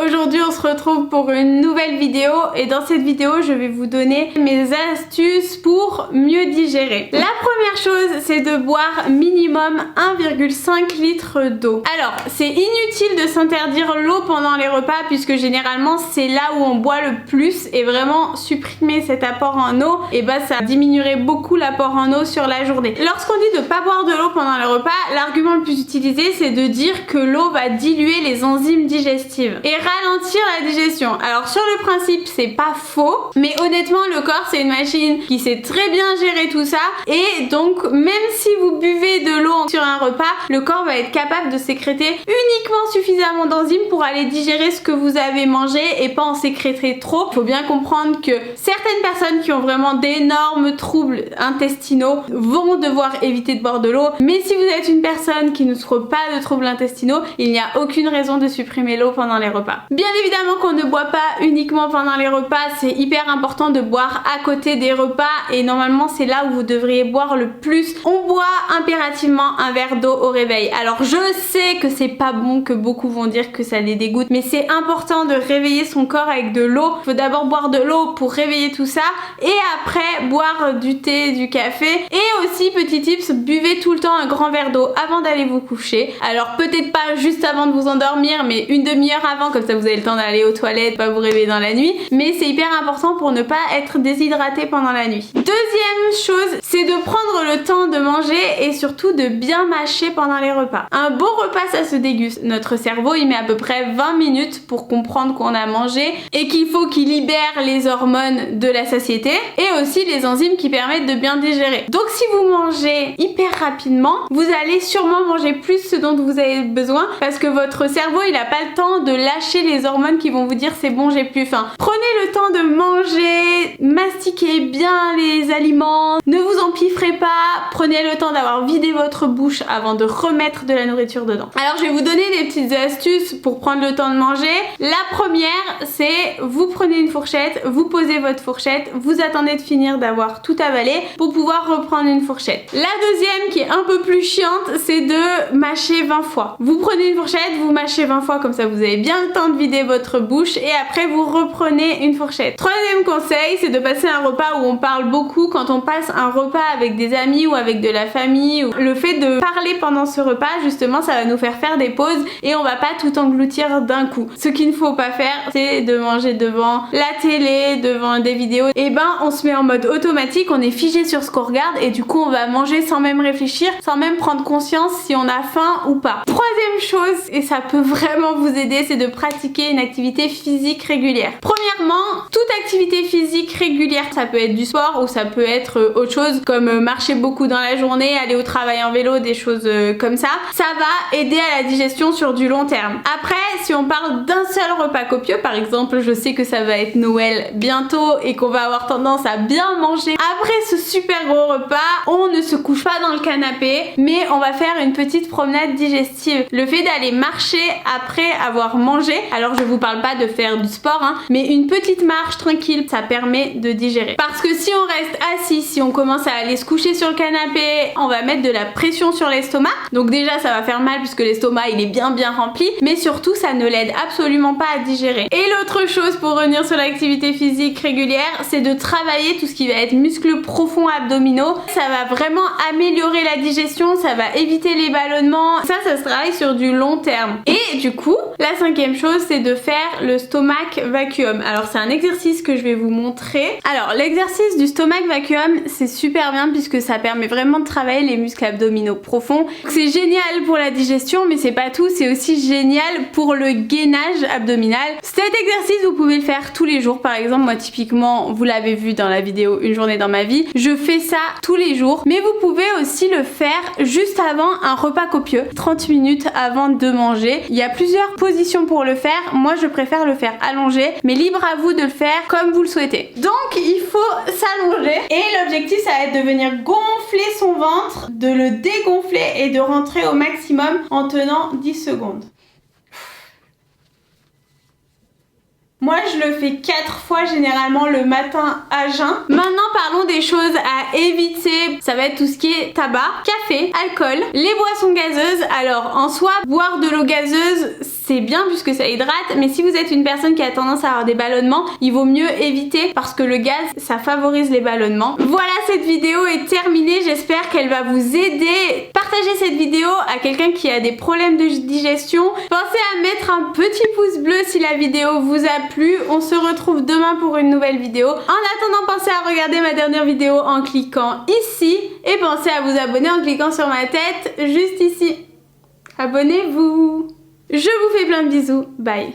aujourd'hui on se retrouve pour une nouvelle vidéo et dans cette vidéo je vais vous donner mes astuces pour mieux digérer. La première chose c'est de boire minimum 1,5 litre d'eau. Alors c'est inutile de s'interdire l'eau pendant les repas puisque généralement c'est là où on boit le plus et vraiment supprimer cet apport en eau et bah ça diminuerait beaucoup l'apport en eau sur la journée. Lorsqu'on dit de pas boire de l'eau pendant les repas, l'argument le plus utilisé c'est de dire que l'eau va diluer les enzymes digestives et ralentir la digestion. Alors sur le principe c'est pas faux, mais honnêtement le corps c'est une machine qui sait très bien gérer tout ça et donc même si vous buvez de l'eau sur un repas, le corps va être capable de sécréter uniquement suffisamment d'enzymes pour aller digérer ce que vous avez mangé et pas en sécréter trop. Il faut bien comprendre que certaines personnes qui ont vraiment d'énormes troubles intestinaux vont devoir éviter de boire de l'eau, mais si vous êtes une personne qui ne souffre pas de troubles intestinaux, il n'y a aucune raison de supprimer l'eau pendant les repas. Bien évidemment qu'on ne boit pas uniquement pendant les repas, c'est hyper important de boire à côté des repas et normalement c'est là où vous devriez boire le plus. On boit impérativement un verre d'eau au réveil. Alors je sais que c'est pas bon, que beaucoup vont dire que ça les dégoûte, mais c'est important de réveiller son corps avec de l'eau. Il faut d'abord boire de l'eau pour réveiller tout ça et après boire du thé, du café. Et aussi petit tips, buvez tout le temps un grand verre d'eau avant d'aller vous coucher. Alors peut-être pas juste avant de vous endormir, mais une demi-heure avant, comme ça vous avez le temps d'aller aux toilettes, pas vous réveiller dans la nuit. Mais c'est hyper important pour ne pas être déshydraté pendant la nuit. Deuxième chose, c'est de prendre le temps de manger et surtout de bien mâcher pendant les repas. Un bon repas ça se déguste. Notre cerveau il met à peu près 20 minutes pour comprendre qu'on a mangé et qu'il faut qu'il libère les hormones de la satiété et aussi les enzymes qui permettent de bien digérer. Donc si vous mangez hyper rapidement, vous allez sûrement manger plus ce dont vous avez besoin parce que votre cerveau il a pas le temps de lâcher les hormones qui vont vous dire c'est bon j'ai plus faim. Prenez le temps de manger, mastiquez bien les aliments, ne vous empiffrez pas, prenez le temps d'avoir vidé votre bouche avant de remettre de la nourriture dedans. Alors je vais vous donner des petites astuces pour prendre le temps de manger. La première c'est vous prenez une fourchette, vous posez votre fourchette, vous attendez de finir d'avoir tout avalé pour pouvoir reprendre une fourchette. La deuxième qui est un peu plus chiante c'est de mâcher 20 fois. Vous prenez une fourchette, vous mâchez 20 fois comme ça vous avez bien le temps de vider votre bouche et après vous reprenez une fourchette. Troisième conseil c'est de passer un repas où on parle beaucoup. Quand on passe un repas avec des amis ou avec de la famille, le fait de parler pendant ce repas justement ça va nous faire des pauses et on va pas tout engloutir d'un coup. Ce qu'il ne faut pas faire c'est de manger devant la télé, devant des vidéos, et ben on se met en mode automatique, on est figé sur ce qu'on regarde et du coup on va manger sans même réfléchir, sans même prendre conscience si on a faim ou pas. Troisième chose, et ça peut vraiment vous aider, c'est de pratiquer une activité physique régulière. Premièrement, toute activité physique régulière, ça peut être du sport ou ça peut être autre chose comme marcher beaucoup dans la journée, aller au travail en vélo, des choses comme ça. Ça va aider à la digestion sur du long terme. Après, si on parle d'un seul repas copieux, par exemple, je sais que ça va être Noël bientôt et qu'on va avoir tendance à bien manger. Après ce super gros repas, on ne se couche pas dans le canapé, mais on va faire une petite promenade digestive. Le fait d'aller marcher après avoir mangé, alors je vous parle pas de faire du sport, hein, mais une petite marche tranquille, ça permet de digérer. Parce que si on reste assis, si on commence à aller se coucher sur le canapé, on va mettre de la pression sur l'estomac. Donc déjà ça va faire mal puisque l'estomac il est bien rempli, mais surtout ça ne l'aide absolument pas à digérer. Et l'autre chose pour revenir sur l'activité physique régulière, c'est de travailler tout ce qui va être muscles profonds abdominaux. Ça va vraiment améliorer la digestion, ça va éviter les ballonnements. Ça se travaille sur du long terme. Et du coup, la cinquième chose, c'est de faire le stomach vacuum. Alors c'est un exercice que je vais vous montrer. Alors l'exercice du stomach vacuum, c'est super bien puisque ça permet vraiment de travailler les muscles abdominaux profonds. C'est génial pour la digestion, mais c'est pas tout, c'est aussi génial pour le gainage abdominal. Cet exercice, vous pouvez le faire tous les jours. Par exemple, moi typiquement, vous l'avez vu dans la vidéo Une journée dans ma vie, je fais ça tous les jours. Mais vous pouvez aussi le faire juste avant un repas copieux, 30 minutes avant de manger. Il y a plusieurs positions pour le faire. Moi, je préfère le faire allongé, mais libre à vous de le faire comme vous le souhaitez. Donc, il faut s'allonger et l'objectif, ça va être de venir gonfler son ventre, de le dégonfler et de rentrer au maximum en tenant 10 secondes. Moi je le fais 4 fois généralement le matin à jeun. Maintenant parlons des choses à éviter. Ça va être tout ce qui est tabac, café, alcool, les boissons gazeuses. Alors en soi, boire de l'eau gazeuse c'est bien puisque ça hydrate, mais si vous êtes une personne qui a tendance à avoir des ballonnements, il vaut mieux éviter parce que le gaz, ça favorise les ballonnements. Voilà, cette vidéo est terminée, j'espère qu'elle va vous aider. Partagez cette vidéo à quelqu'un qui a des problèmes de digestion. Pensez à mettre un petit pouce bleu si la vidéo vous a plu. On se retrouve demain pour une nouvelle vidéo. En attendant, pensez à regarder ma dernière vidéo en cliquant ici et pensez à vous abonner en cliquant sur ma tête juste ici. Abonnez-vous. Je vous fais plein de bisous. Bye.